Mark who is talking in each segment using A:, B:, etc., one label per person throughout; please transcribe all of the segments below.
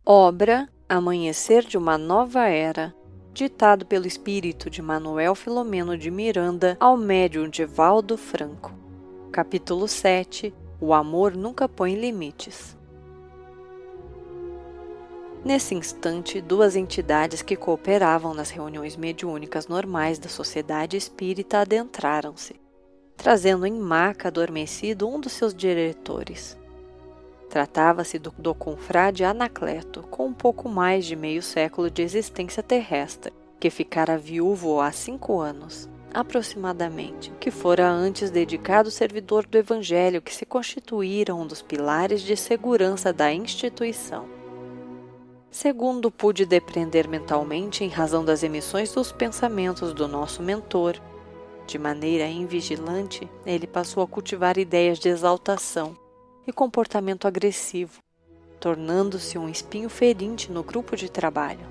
A: Obra Amanhecer de uma Nova Era, ditado pelo espírito de Manuel Filomeno de Miranda ao médium Divaldo Franco. Capítulo 7. O amor nunca põe limites. Nesse instante, duas entidades que cooperavam nas reuniões mediúnicas normais da sociedade espírita adentraram-se, trazendo em maca adormecido um dos seus diretores. Tratava-se do confrade Anacleto, com um pouco mais de meio século de existência terrestre, que ficara viúvo há 5 anos, aproximadamente, que fora antes dedicado servidor do Evangelho, que se constituíra um dos pilares de segurança da instituição. Segundo pude depreender mentalmente em razão das emissões dos pensamentos do nosso mentor, de maneira invigilante, ele passou a cultivar ideias de exaltação e comportamento agressivo, tornando-se um espinho ferinte no grupo de trabalho.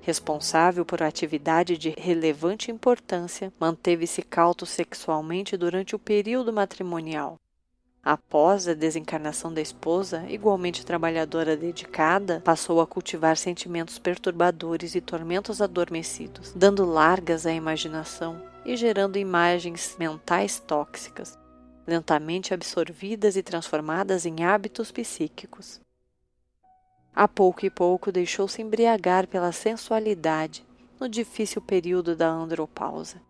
A: Responsável por atividade de relevante importância, manteve-se cauto sexualmente durante o período matrimonial. Após a desencarnação da esposa, igualmente trabalhadora dedicada, passou a cultivar sentimentos perturbadores e tormentos adormecidos, dando largas à imaginação e gerando imagens mentais tóxicas, lentamente absorvidas e transformadas em hábitos psíquicos. A pouco e pouco deixou-se embriagar pela sensualidade no difícil período da andropausa,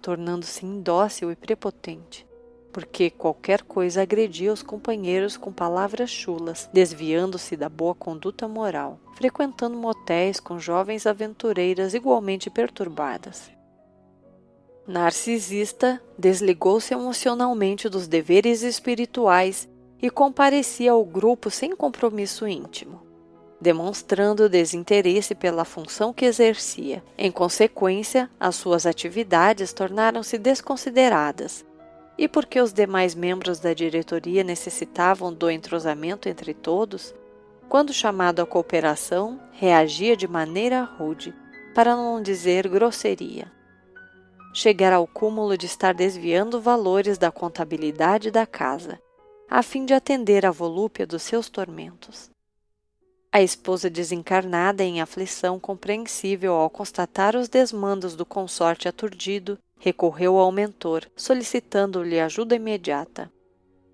A: tornando-se indócil e prepotente, porque qualquer coisa agredia os companheiros com palavras chulas, desviando-se da boa conduta moral, frequentando motéis com jovens aventureiras igualmente perturbadas. Narcisista, desligou-se emocionalmente dos deveres espirituais e comparecia ao grupo sem compromisso íntimo, demonstrando desinteresse pela função que exercia. Em consequência, as suas atividades tornaram-se desconsideradas, e porque os demais membros da diretoria necessitavam do entrosamento entre todos, quando chamado à cooperação, reagia de maneira rude, para não dizer grosseria. Chegara ao cúmulo de estar desviando valores da contabilidade da casa, a fim de atender à volúpia dos seus tormentos. A esposa desencarnada em aflição compreensível ao constatar os desmandos do consorte aturdido, recorreu ao mentor, solicitando-lhe ajuda imediata.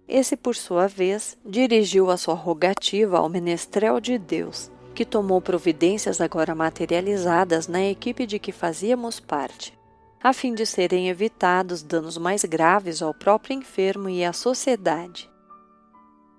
A: Esse, por sua vez, dirigiu a sua rogativa ao menestrel de Deus, que tomou providências agora materializadas na equipe de que fazíamos parte, a fim de serem evitados danos mais graves ao próprio enfermo e à sociedade.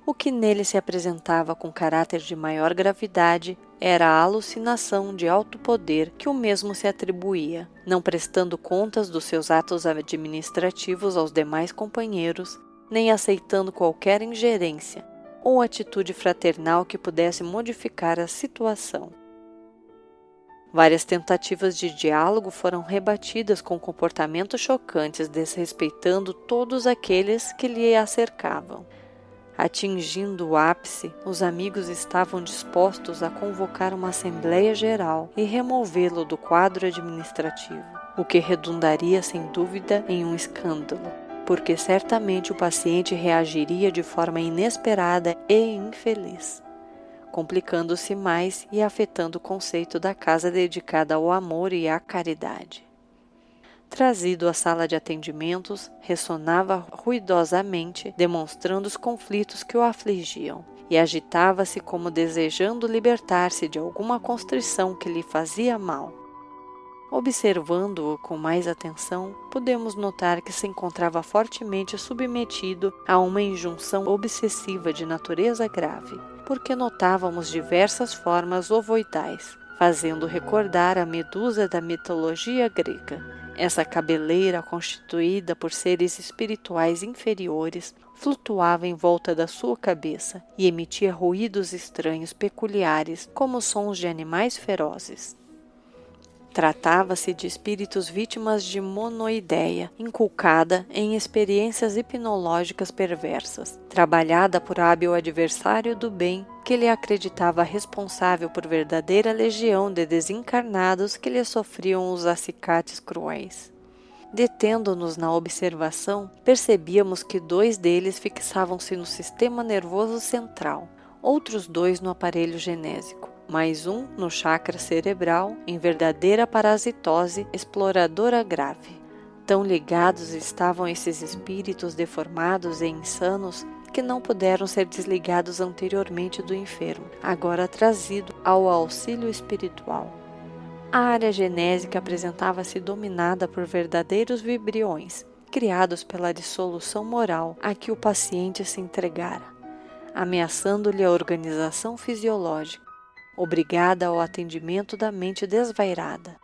A: O que nele se apresentava com caráter de maior gravidade era a alucinação de alto poder que o mesmo se atribuía, não prestando contas dos seus atos administrativos aos demais companheiros, nem aceitando qualquer ingerência ou atitude fraternal que pudesse modificar a situação. Várias tentativas de diálogo foram rebatidas com comportamentos chocantes, desrespeitando todos aqueles que lhe acercavam. Atingindo o ápice, os amigos estavam dispostos a convocar uma assembleia geral e removê-lo do quadro administrativo, o que redundaria sem dúvida em um escândalo, porque certamente o paciente reagiria de forma inesperada e infeliz, complicando-se mais e afetando o conceito da casa dedicada ao amor e à caridade. Trazido à sala de atendimentos, ressonava ruidosamente, demonstrando os conflitos que o afligiam, e agitava-se como desejando libertar-se de alguma constrição que lhe fazia mal. Observando-o com mais atenção, podemos notar que se encontrava fortemente submetido a uma injunção obsessiva de natureza grave, porque notávamos diversas formas ovoidais, fazendo recordar a Medusa da mitologia grega. Essa cabeleira, constituída por seres espirituais inferiores, flutuava em volta da sua cabeça e emitia ruídos estranhos peculiares, como sons de animais ferozes. Tratava-se de espíritos vítimas de monoideia, inculcada em experiências hipnológicas perversas, trabalhada por hábil adversário do bem, que lhe acreditava responsável por verdadeira legião de desencarnados que lhe sofriam os acicates cruéis. Detendo-nos na observação, percebíamos que 2 deles fixavam-se no sistema nervoso central, outros 2 no aparelho genésico, mais um no chakra cerebral, em verdadeira parasitose exploradora grave. Tão ligados estavam esses espíritos deformados e insanos que não puderam ser desligados anteriormente do enfermo, agora trazido ao auxílio espiritual. A área genésica apresentava-se dominada por verdadeiros vibriões, criados pela dissolução moral a que o paciente se entregara, ameaçando-lhe a organização fisiológica, obrigada ao atendimento da mente desvairada.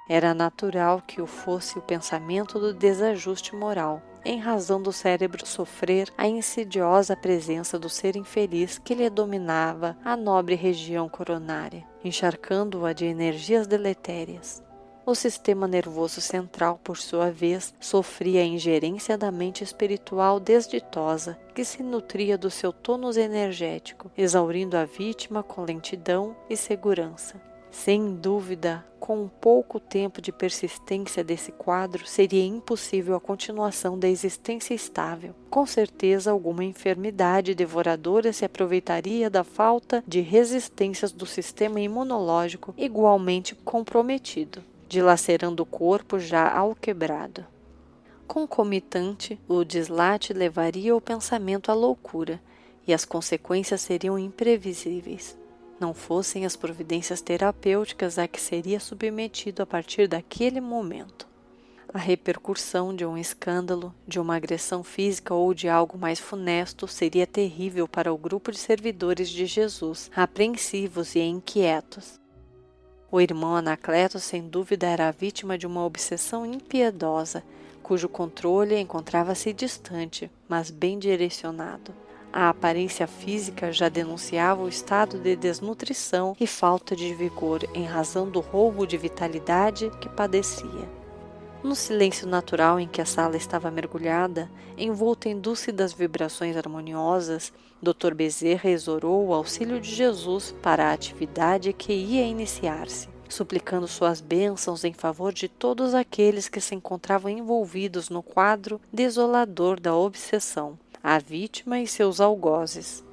A: Era natural que o fosse o pensamento do desajuste moral, em razão do cérebro sofrer a insidiosa presença do ser infeliz que lhe dominava a nobre região coronária, encharcando-a de energias deletérias. O sistema nervoso central, por sua vez, sofria a ingerência da mente espiritual desditosa, que se nutria do seu tônus energético, exaurindo a vítima com lentidão e segurança. Sem dúvida, com pouco tempo de persistência desse quadro, seria impossível a continuação da existência estável. Com certeza, alguma enfermidade devoradora se aproveitaria da falta de resistências do sistema imunológico igualmente comprometido, dilacerando o corpo já alquebrado. Concomitante, o deslate levaria o pensamento à loucura, e as consequências seriam imprevisíveis. Não fossem as providências terapêuticas a que seria submetido a partir daquele momento. A repercussão de um escândalo, de uma agressão física ou de algo mais funesto seria terrível para o grupo de servidores de Jesus, apreensivos e inquietos. O irmão Anacleto, sem dúvida, era a vítima de uma obsessão impiedosa, cujo controle encontrava-se distante, mas bem direcionado. A aparência física já denunciava o estado de desnutrição e falta de vigor em razão do roubo de vitalidade que padecia. No silêncio natural em que a sala estava mergulhada, envolta em dúlcidas vibrações harmoniosas, Dr. Bezerra exorou o auxílio de Jesus para a atividade que ia iniciar-se, suplicando suas bênçãos em favor de todos aqueles que se encontravam envolvidos no quadro desolador da obsessão, a vítima e seus algozes.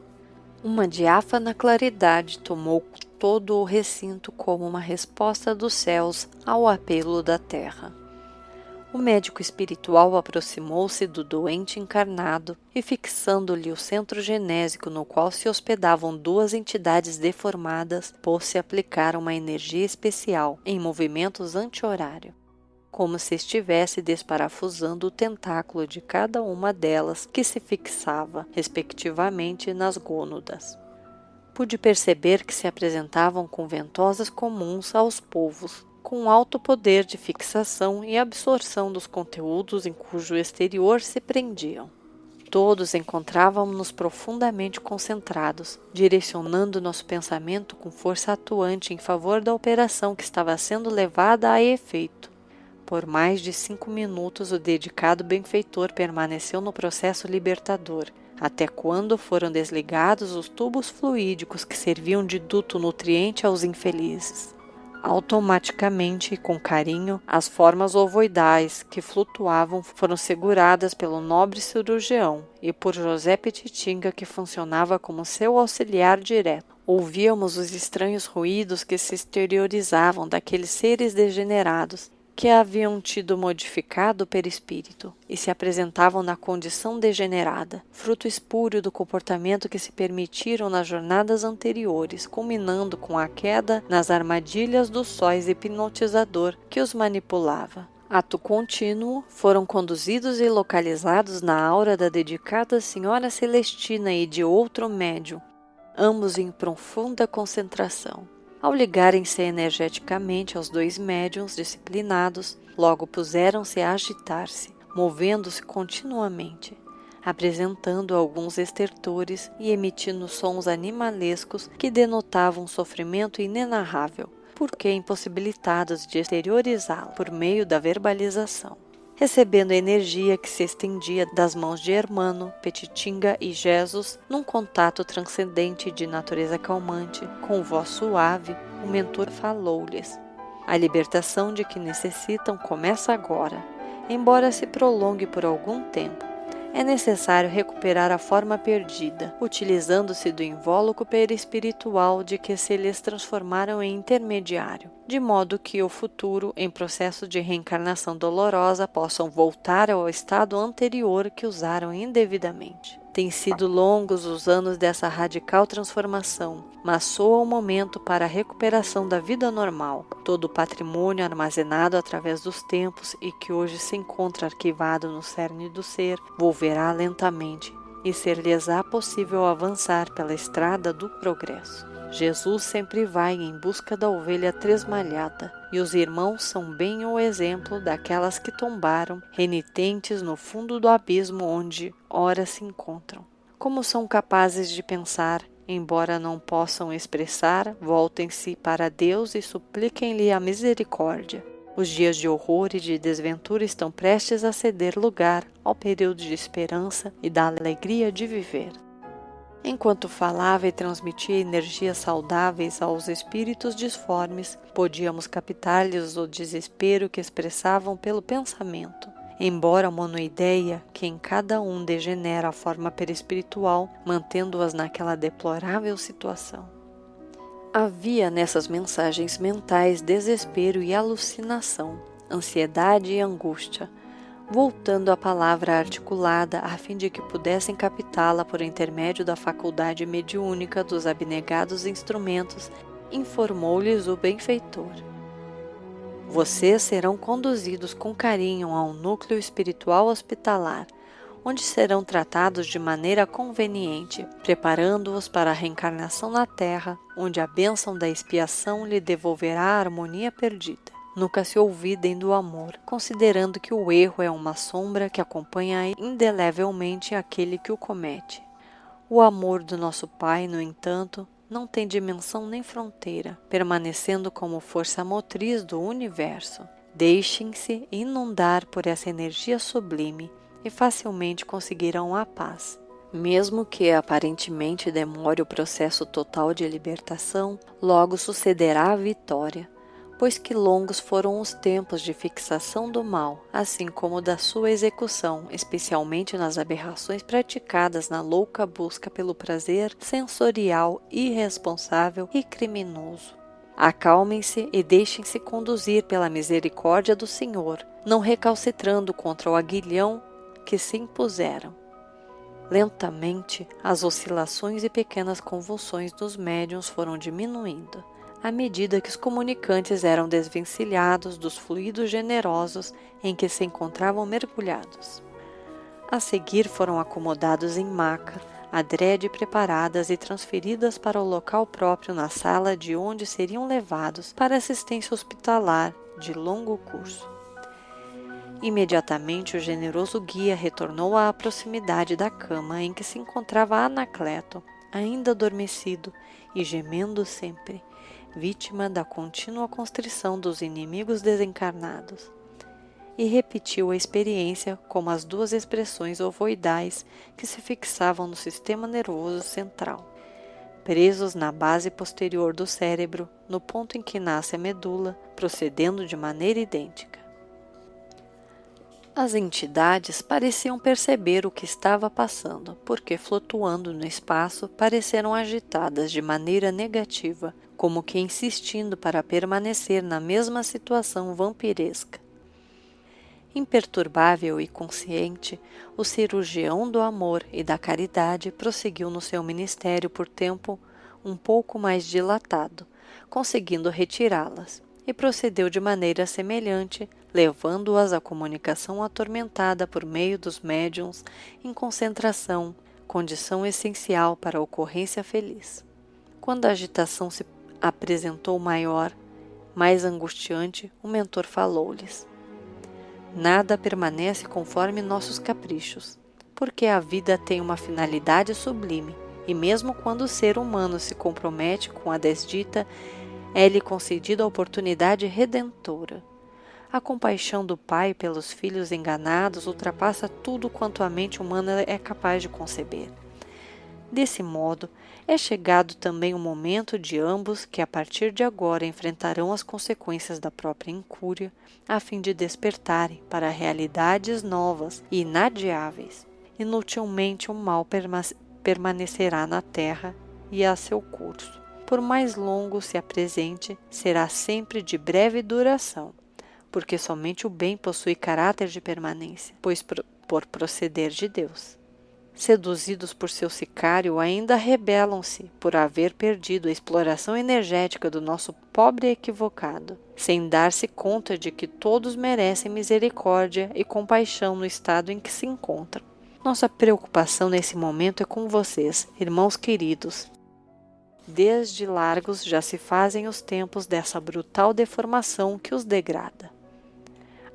A: Uma diáfana claridade tomou todo o recinto como uma resposta dos céus ao apelo da terra. O médico espiritual aproximou-se do doente encarnado e, fixando-lhe o centro genésico no qual se hospedavam 2 entidades deformadas, pôs-se a aplicar uma energia especial em movimentos anti-horário, como se estivesse desparafusando o tentáculo de cada uma delas que se fixava, respectivamente, nas gônadas. Pude perceber que se apresentavam com ventosas comuns aos povos, com alto poder de fixação e absorção dos conteúdos em cujo exterior se prendiam. Todos encontrávamos-nos profundamente concentrados, direcionando nosso pensamento com força atuante em favor da operação que estava sendo levada a efeito. Por mais de 5 minutos, o dedicado benfeitor permaneceu no processo libertador, até quando foram desligados os tubos fluídicos que serviam de duto nutriente aos infelizes. Automaticamente e com carinho, as formas ovoidais que flutuavam foram seguradas pelo nobre cirurgião e por José Petitinga, que funcionava como seu auxiliar direto. Ouvíamos os estranhos ruídos que se exteriorizavam daqueles seres degenerados, que haviam tido modificado o perispírito e se apresentavam na condição degenerada, fruto espúrio do comportamento que se permitiram nas jornadas anteriores, culminando com a queda nas armadilhas do sóis hipnotizador que os manipulava. Ato contínuo, foram conduzidos e localizados na aura da dedicada Senhora Celestina e de outro médium, ambos em profunda concentração. Ao ligarem-se energeticamente aos 2 médiuns disciplinados, logo puseram-se a agitar-se, movendo-se continuamente, apresentando alguns estertores e emitindo sons animalescos que denotavam um sofrimento inenarrável, porque impossibilitados de exteriorizá-lo por meio da verbalização. Recebendo a energia que se estendia das mãos de Hermano, Petitinga e Jesus, num contato transcendente de natureza calmante, com voz suave, o mentor falou-lhes: a libertação de que necessitam começa agora, embora se prolongue por algum tempo. é necessário recuperar a forma perdida, utilizando-se do invólucro perispiritual de que se lhes transformaram em intermediário, de modo que o futuro, em processo de reencarnação dolorosa, possam voltar ao estado anterior que usaram indevidamente. Têm sido longos os anos dessa radical transformação, mas soa o momento para a recuperação da vida normal. Todo o patrimônio armazenado através dos tempos e que hoje se encontra arquivado no cerne do ser, volverá lentamente e ser-lhes-á possível avançar pela estrada do progresso. Jesus sempre vai em busca da ovelha tresmalhada, e os irmãos são bem o exemplo daquelas que tombaram, renitentes no fundo do abismo onde ora se encontram. Como são capazes de pensar, embora não possam expressar, voltem-se para Deus e supliquem-lhe a misericórdia. Os dias de horror e de desventura estão prestes a ceder lugar ao período de esperança e da alegria de viver. Enquanto falava e transmitia energias saudáveis aos espíritos disformes, podíamos captar-lhes o desespero que expressavam pelo pensamento. Embora a monoideia, que em cada um degenera a forma perispiritual, mantendo-as naquela deplorável situação. Havia nessas mensagens mentais desespero e alucinação, ansiedade e angústia, voltando a palavra articulada a fim de que pudessem captá-la por intermédio da faculdade mediúnica dos abnegados instrumentos, informou-lhes o benfeitor. Vocês serão conduzidos com carinho a um núcleo espiritual hospitalar, onde serão tratados de maneira conveniente, preparando-os para a reencarnação na Terra, onde a bênção da expiação lhe devolverá a harmonia perdida. Nunca se olvidem do amor, considerando que o erro é uma sombra que acompanha indelevelmente aquele que o comete. O amor do nosso Pai, no entanto, não tem dimensão nem fronteira, permanecendo como força motriz do universo. Deixem-se inundar por essa energia sublime e facilmente conseguirão a paz. Mesmo que aparentemente demore o processo total de libertação, logo sucederá a vitória, pois que longos foram os tempos de fixação do mal, assim como da sua execução, especialmente nas aberrações praticadas na louca busca pelo prazer sensorial irresponsável e criminoso. Acalmem-se e deixem-se conduzir pela misericórdia do Senhor, não recalcitrando contra o aguilhão que se impuseram. Lentamente, as oscilações e pequenas convulsões dos médiuns foram diminuindo, à medida que os comunicantes eram desvencilhados dos fluidos generosos em que se encontravam mergulhados. A seguir foram acomodados em maca, adrede preparadas e transferidas para o local próprio na sala de onde seriam levados para assistência hospitalar de longo curso. Imediatamente o generoso guia retornou à proximidade da cama em que se encontrava Anacleto, ainda adormecido e gemendo sempre, vítima da contínua constrição dos inimigos desencarnados, e repetiu a experiência como as duas expressões ovoidais que se fixavam no sistema nervoso central, presos na base posterior do cérebro, no ponto em que nasce a medula, procedendo de maneira idêntica. As entidades pareciam perceber o que estava passando, porque, flutuando no espaço, pareceram agitadas de maneira negativa, como que insistindo para permanecer na mesma situação vampiresca. Imperturbável e consciente, o cirurgião do amor e da caridade prosseguiu no seu ministério por tempo um pouco mais dilatado, conseguindo retirá-las, e procedeu de maneira semelhante, levando-as à comunicação atormentada por meio dos médiuns em concentração, condição essencial para a ocorrência feliz. Quando a agitação se apresentou maior, mais angustiante, o mentor falou-lhes: Nada permanece conforme nossos caprichos, porque a vida tem uma finalidade sublime, e mesmo quando o ser humano se compromete com a desdita, é-lhe concedida a oportunidade redentora. A compaixão do Pai pelos filhos enganados ultrapassa tudo quanto a mente humana é capaz de conceber. Desse modo, é chegado também o momento de ambos que a partir de agora enfrentarão as consequências da própria incúria, a fim de despertarem para realidades novas e inadiáveis. inutilmente o mal permanecerá na terra e a seu curso. Por mais longo se apresente, será sempre de breve duração, porque somente o bem possui caráter de permanência, pois por proceder de Deus. Seduzidos por seu sicário, ainda rebelam-se por haver perdido a exploração energética do nosso pobre equivocado, sem dar-se conta de que todos merecem misericórdia e compaixão no estado em que se encontram. Nossa preocupação nesse momento é com vocês, irmãos queridos. Desde largos já se fazem os tempos dessa brutal deformação que os degrada.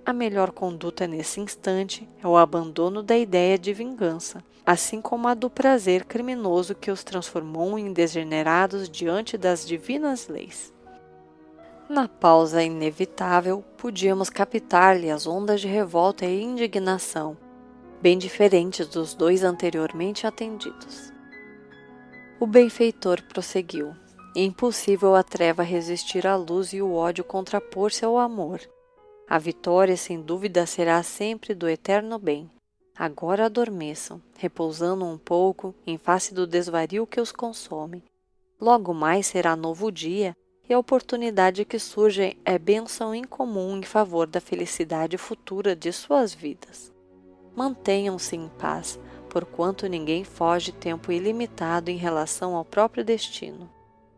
A: A melhor conduta nesse instante é o abandono da ideia de vingança, assim como a do prazer criminoso que os transformou em degenerados diante das divinas leis. Na pausa inevitável, podíamos captar-lhe as ondas de revolta e indignação, bem diferentes dos dois anteriormente atendidos. O benfeitor prosseguiu. É impossível a treva resistir à luz e o ódio contrapor-se ao amor. A vitória, sem dúvida, será sempre do eterno bem. Agora adormeçam, repousando um pouco em face do desvario que os consome. Logo mais será novo dia, e a oportunidade que surge é bênção incomum em favor da felicidade futura de suas vidas. Mantenham-se em paz, porquanto ninguém foge tempo ilimitado em relação ao próprio destino,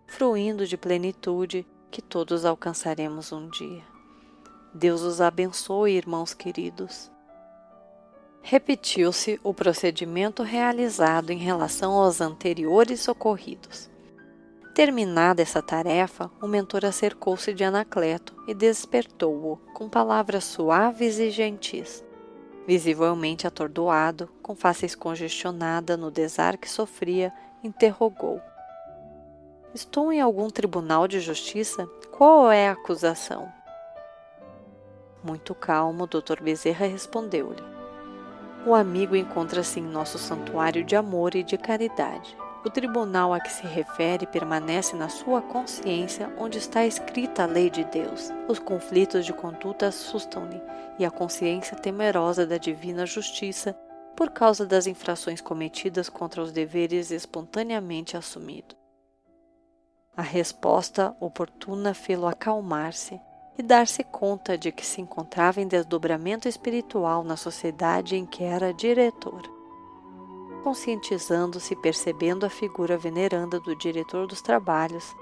A: fruindo de plenitude que todos alcançaremos um dia. Deus os abençoe, irmãos queridos. Repetiu-se o procedimento realizado em relação aos anteriores socorridos. Terminada essa tarefa, o mentor acercou-se de Anacleto e despertou-o com palavras suaves e gentis. Visivelmente atordoado, com face congestionada no desar que sofria, interrogou: Estou em algum tribunal de justiça? Qual é a acusação? Muito calmo, Dr. Bezerra respondeu-lhe: O amigo encontra-se em nosso santuário de amor e de caridade. O tribunal a que se refere permanece na sua consciência, onde está escrita a lei de Deus. Os conflitos de conduta assustam-lhe, e a consciência temerosa da divina justiça, por causa das infrações cometidas contra os deveres espontaneamente assumidos. A resposta oportuna fê-lo acalmar-se e dar-se conta de que se encontrava em desdobramento espiritual na sociedade em que era diretor. Conscientizando-se e percebendo a figura veneranda do diretor dos trabalhos,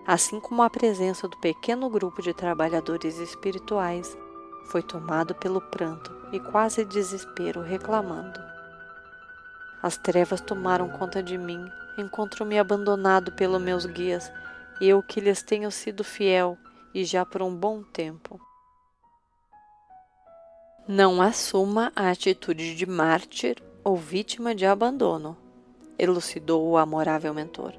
A: assim como a presença do pequeno grupo de trabalhadores espirituais, foi tomado pelo pranto e quase desespero, reclamando: As trevas tomaram conta de mim, encontro-me abandonado pelos meus guias, eu que lhes tenho sido fiel, e já por um bom tempo. Não assuma a atitude de mártir ou vítima de abandono, elucidou o amorável mentor.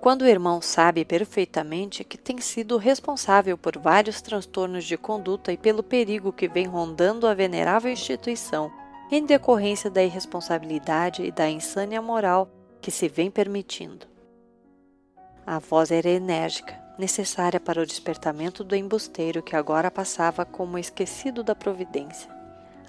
A: Quando o irmão sabe perfeitamente que tem sido responsável por vários transtornos de conduta e pelo perigo que vem rondando a venerável instituição em decorrência da irresponsabilidade e da insânia moral que se vem permitindo. A voz era enérgica, necessária para o despertamento do embusteiro que agora passava como esquecido da providência.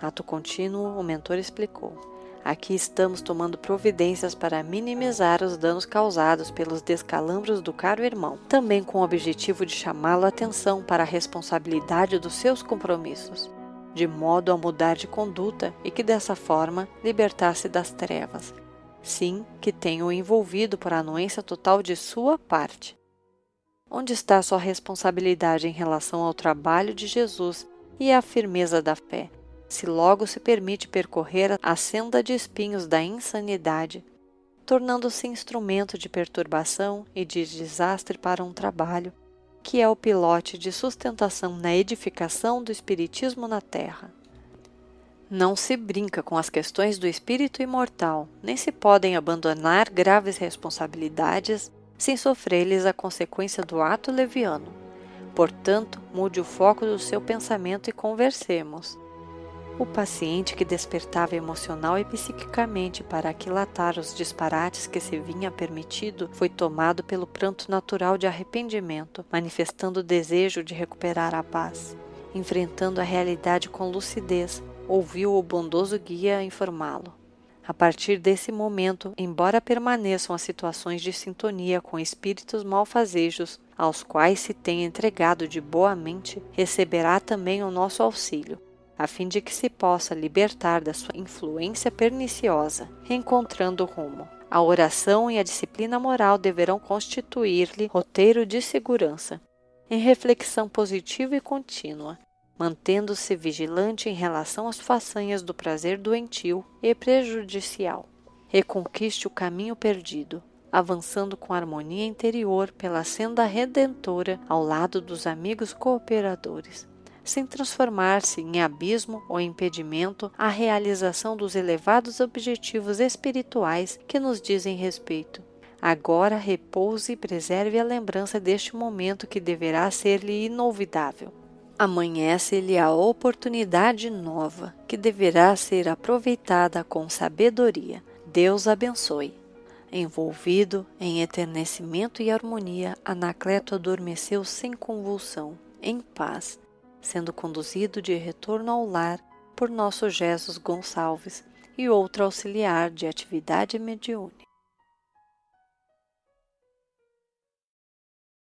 A: Ato contínuo, o mentor explicou: Aqui estamos tomando providências para minimizar os danos causados pelos descalabros do caro irmão, também com o objetivo de chamá-lo a atenção para a responsabilidade dos seus compromissos, de modo a mudar de conduta e que dessa forma libertasse das trevas, sim, que tenha o envolvido por anuência total de sua parte. Onde está sua responsabilidade em relação ao trabalho de Jesus e à firmeza da fé, se logo se permite percorrer a senda de espinhos da insanidade, tornando-se instrumento de perturbação e de desastre para um trabalho, que é o pilote de sustentação na edificação do espiritismo na terra? Não se brinca com as questões do espírito imortal, nem se podem abandonar graves responsabilidades sem sofrer-lhes a consequência do ato leviano. Portanto, mude o foco do seu pensamento e conversemos. O paciente que despertava emocional e psiquicamente para aquilatar os disparates que se vinha permitido foi tomado pelo pranto natural de arrependimento, manifestando o desejo de recuperar a paz. Enfrentando a realidade com lucidez, ouviu o bondoso guia informá-lo: A partir desse momento, embora permaneçam as situações de sintonia com espíritos malfazejos, aos quais se tem entregado de boa mente, receberá também o nosso auxílio, a fim de que se possa libertar da sua influência perniciosa, reencontrando o rumo. A oração e a disciplina moral deverão constituir-lhe roteiro de segurança, em reflexão positiva e contínua, mantendo-se vigilante em relação às façanhas do prazer doentio e prejudicial. Reconquiste o caminho perdido, avançando com harmonia interior pela senda redentora ao lado dos amigos cooperadores, sem transformar-se em abismo ou impedimento à realização dos elevados objetivos espirituais que nos dizem respeito. Agora repouse e preserve a lembrança deste momento que deverá ser-lhe inolvidável. Amanhece-lhe a oportunidade nova, que deverá ser aproveitada com sabedoria. Deus abençoe. Envolvido em eternecimento e harmonia, Anacleto adormeceu sem convulsão, em paz, sendo conduzido de retorno ao lar por nosso Jesus Gonçalves e outro auxiliar de atividade mediúnica.